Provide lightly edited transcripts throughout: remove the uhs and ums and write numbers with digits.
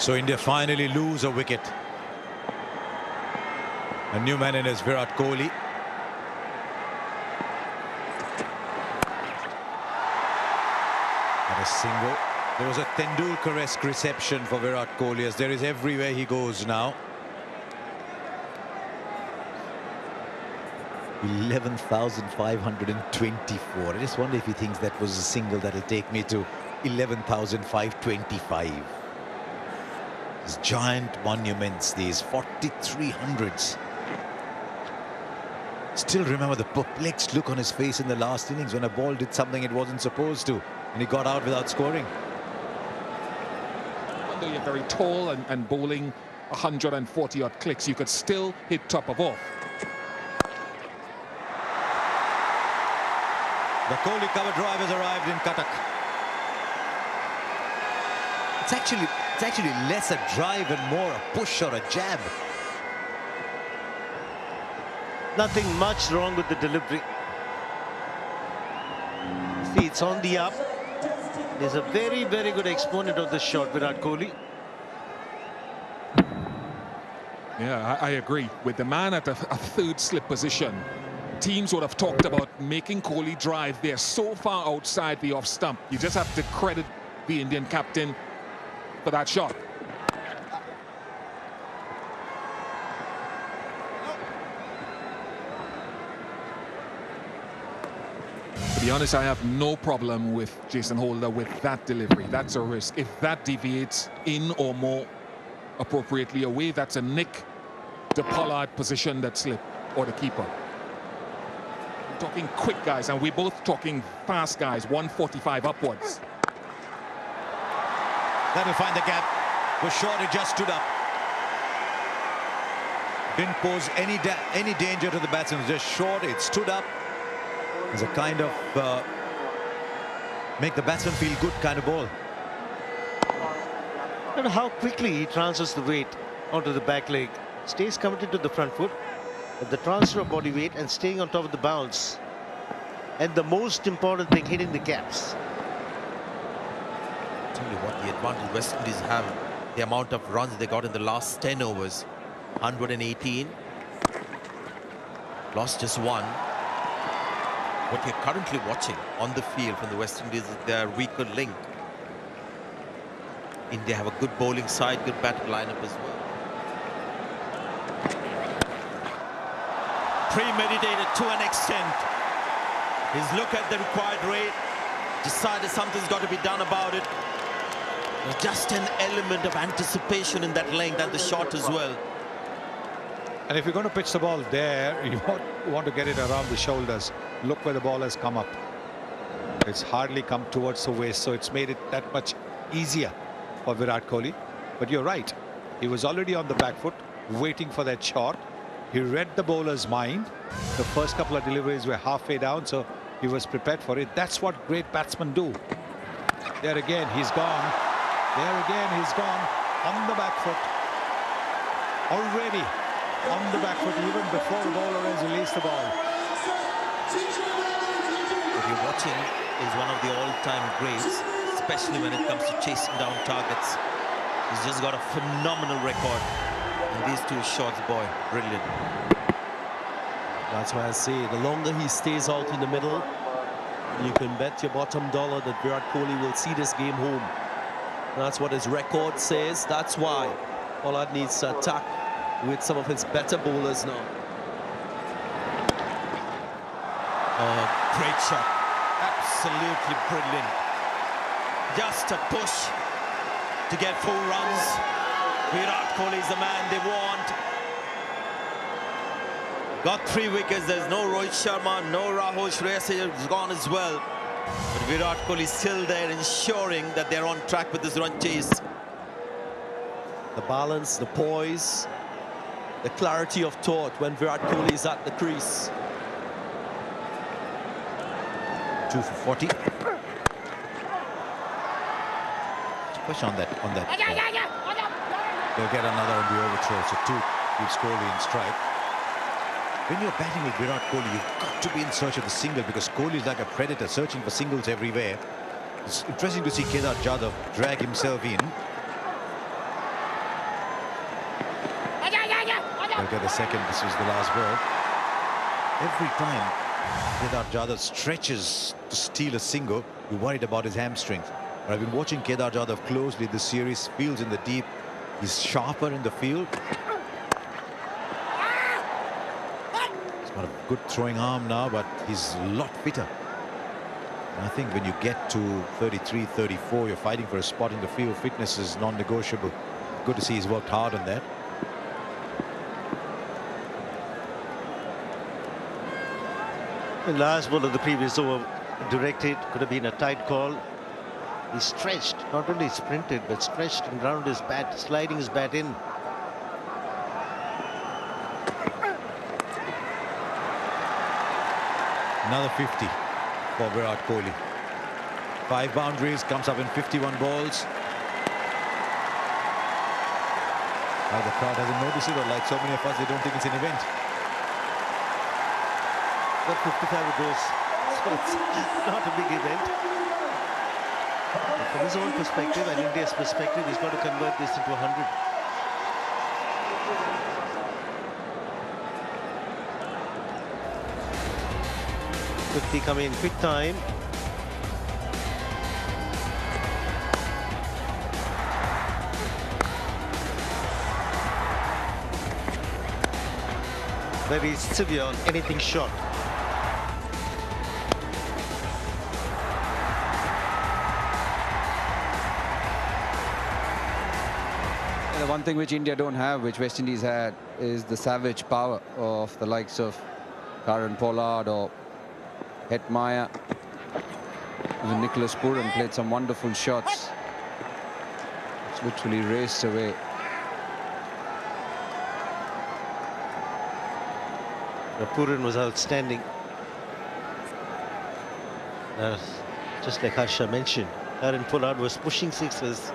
So India finally lose a wicket. A new man in is Virat Kohli. And a single. There was a Tendulkar-esque reception for Virat Kohli, as there is everywhere he goes now. 11,524. I just wonder if he thinks that was a single that'll take me to 11,525. These giant monuments, these 4,300s. Still remember the perplexed look on his face in the last innings when a ball did something it wasn't supposed to, and he got out without scoring. Although you're very tall and bowling 140 odd clicks, you could still hit top of off. The Kohli cover drive has arrived in Cuttack. It's actually less a drive and more a push or a jab. Nothing much wrong with the delivery. See, it's on the up. He's a very, very good exponent of the shot, Virat Kohli. Yeah, I agree. With the man at a third slip position, teams would have talked about making Kohli drive. They're so far outside the off stump. You just have to credit the Indian captain for that shot. To be honest, I have no problem with Jason Holder with that delivery. That's a risk. If that deviates in or more appropriately away, that's a nick the Pollard position that slip or the keeper. We're talking quick guys, and we're both talking fast guys, 145 upwards. That'll find the gap. Was short, it just stood up. Didn't pose any danger to the batsman. It was just short, it stood up. It's a kind of make the batsman feel good kind of ball. And how quickly he transfers the weight onto the back leg. Stays committed to the front foot, but the transfer of body weight and staying on top of the bounce. And the most important thing, hitting the gaps. Tell you what, the advantage West Indies have, the amount of runs they got in the last 10 overs. 118. Lost just one. What you're currently watching on the field from the West Indies is their weaker link. India have a good bowling side, good batting lineup as well. Premeditated to an extent. His look at the required rate, decided something's got to be done about it. There's just an element of anticipation in that length and the shot as well. And if you're going to pitch the ball there, you want to get it around the shoulders. Look where the ball has come up. It's hardly come towards the waist, so it's made it that much easier for Virat Kohli. But you're right. He was already on the back foot, waiting for that shot. He read the bowler's mind. The first couple of deliveries were halfway down, so he was prepared for it. That's what great batsmen do. There again, he's gone. There again, he's gone. On the back foot. Already on the back foot, even before the bowler has released the ball. What you're watching is one of the all-time greats, especially when it comes to chasing down targets. He's just got a phenomenal record. And these two shots, boy, brilliant. That's why I say, the longer he stays out in the middle, you can bet your bottom dollar that Virat Kohli will see this game home. That's what his record says. That's why Pollard needs to attack with some of his better bowlers now. Oh, great shot. Absolutely brilliant. Just a push to get 4 runs. Virat Kohli is the man they want. Got 3 wickets. There's no Rohit Sharma, no Rahul. Shreyas is gone as well. But Virat Kohli is still there, ensuring that they're on track with this run chase. The balance, the poise, the clarity of thought when Virat Kohli is at the crease. 2 for 40. Push on that. They'll get another on the overthrow, so 2 keeps Kohli in strike. When you're batting with Virat Kohli, you've got to be in search of the single, because Kohli is like a predator searching for singles everywhere. It's interesting to see Kedar Jadhav drag himself in. They'll get the second. This was the last ball. Every time Kedar Jadhav stretches to steal a single, you're worried about his hamstrings. But I've been watching Kedar Jadhav closely this series. Fields in the deep. He's sharper in the field. He's got a good throwing arm now, but he's a lot fitter. And I think when you get to 33, 34, you're fighting for a spot in the field. Fitness is non-negotiable. Good to see he's worked hard on that. The last ball of the previous over directed, could have been a tight call. He stretched, not only sprinted, but stretched and round his bat, sliding his bat in. Another 50 for Virat Kohli. 5 boundaries, comes up in 51 balls. Now the crowd hasn't noticed it, or like so many of us, they don't think it's an event. Got 55 of those, so it's not a big event. But from his own perspective and India's perspective, he's got to convert this into 100. Quickly come in, quick time. Very severe on anything short. The one thing which India don't have, which West Indies had, is the savage power of the likes of Karan Pollard or Hetmaya. Even Nicholas Puran played some wonderful shots. It's literally raced away. Puran was outstanding. Just like Harsha mentioned, Karan Pollard was pushing sixes.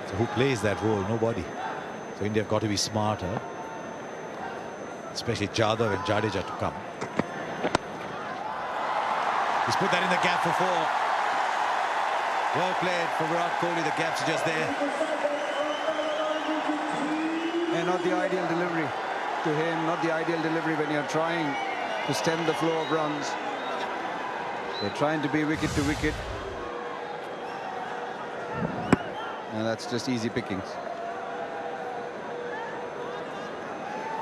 So who plays that role? Nobody. So India have got to be smarter, especially Jadhav and Jadeja to come. He's put that in the gap for 4. Well played for Virat Kohli. The gaps are just there. And not the ideal delivery to him, not the ideal delivery when you're trying to stem the flow of runs. They're trying to be wicket to wicket. And that's just easy pickings.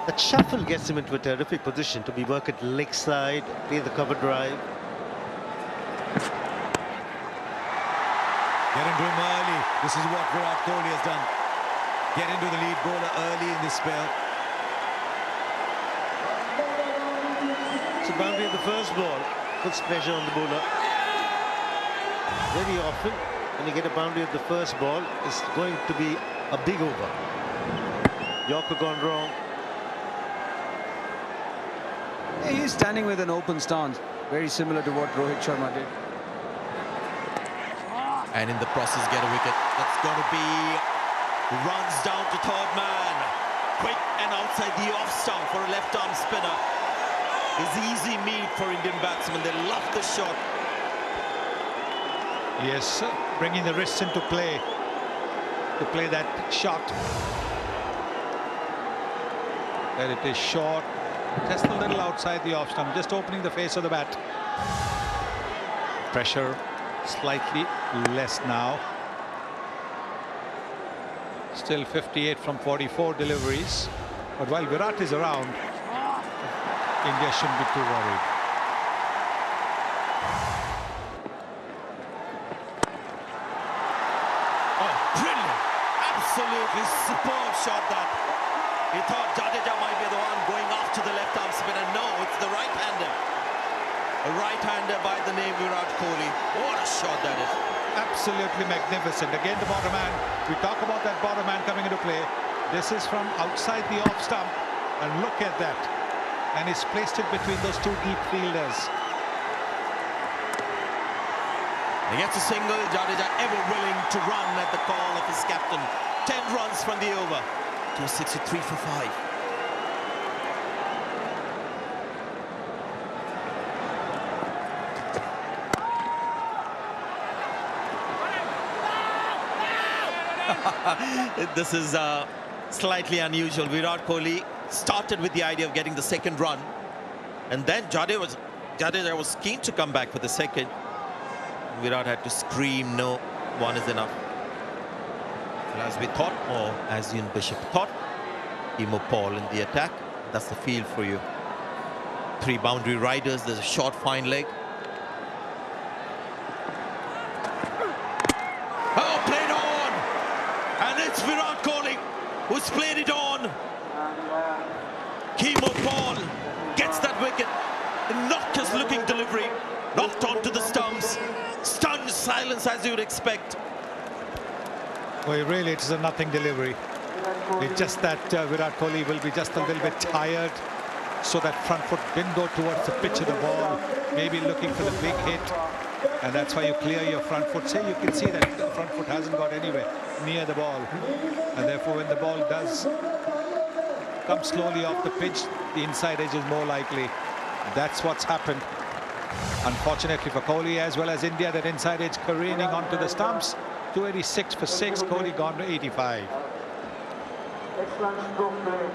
That shuffle gets him into a terrific position to be work at leg side, play the cover drive. Get into him early. This is what Virat Kohli has done. Get into the lead bowler early in this spell. So boundary of the first ball puts pressure on the bowler. Very often, when you get a boundary of the first ball, it's going to be a big over. Yorker gone wrong. He's standing with an open stance, very similar to what Rohit Sharma did. And in the process, get a wicket. That's going to be runs down to third man. Quick and outside the off stump for a left-arm spinner. Is easy meat for Indian batsmen. They love the shot. Yes, bringing the wrists into play to play that shot. There it is, short, just a little outside the off stump, just opening the face of the bat. Pressure slightly less now. Still 58 from 44 deliveries. But while Virat is around, India shouldn't be too worried. Oh, brilliant. Absolutely superb shot that. He thought Jadeja might be the one going after the left-arm spinner. No, it's the right-hander. A right-hander by the name Virat Kohli. What a shot that is. Absolutely magnificent. Again, the bottom man. We talk about that bottom man coming into play. This is from outside the off stump. And look at that. And he's placed it between those two deep fielders. He gets a single. Jadeja ever willing to run at the call of his captain. 10 runs from the over. 263 for 5. This is slightly unusual. Virat Kohli started with the idea of getting the second run, and then Jadeja was keen to come back for the second. Virat had to scream, no, one is enough. And as we thought, or as Ian Bishop thought, Emo Paul in the attack. That's the field for you. 3 boundary riders, there's a short fine leg. Oh, played on! And it's Virat Kohli who's played it on. Emo Paul gets that wicket. Knockers looking delivery, knocked onto the stumps. Stunned silence as you would expect. Well, really, it's a nothing delivery. It's just that Virat Kohli will be just a little bit tired, so that front foot didn't go towards the pitch of the ball, maybe looking for the big hit, and that's why you clear your front foot. So you can see that the front foot hasn't got anywhere near the ball, and therefore when the ball does come slowly off the pitch, the inside edge is more likely. That's what's happened. Unfortunately for Kohli as well as India, that inside edge careening onto the stumps. 286 for 6, Kohli gone to 85. Excellent stroke play.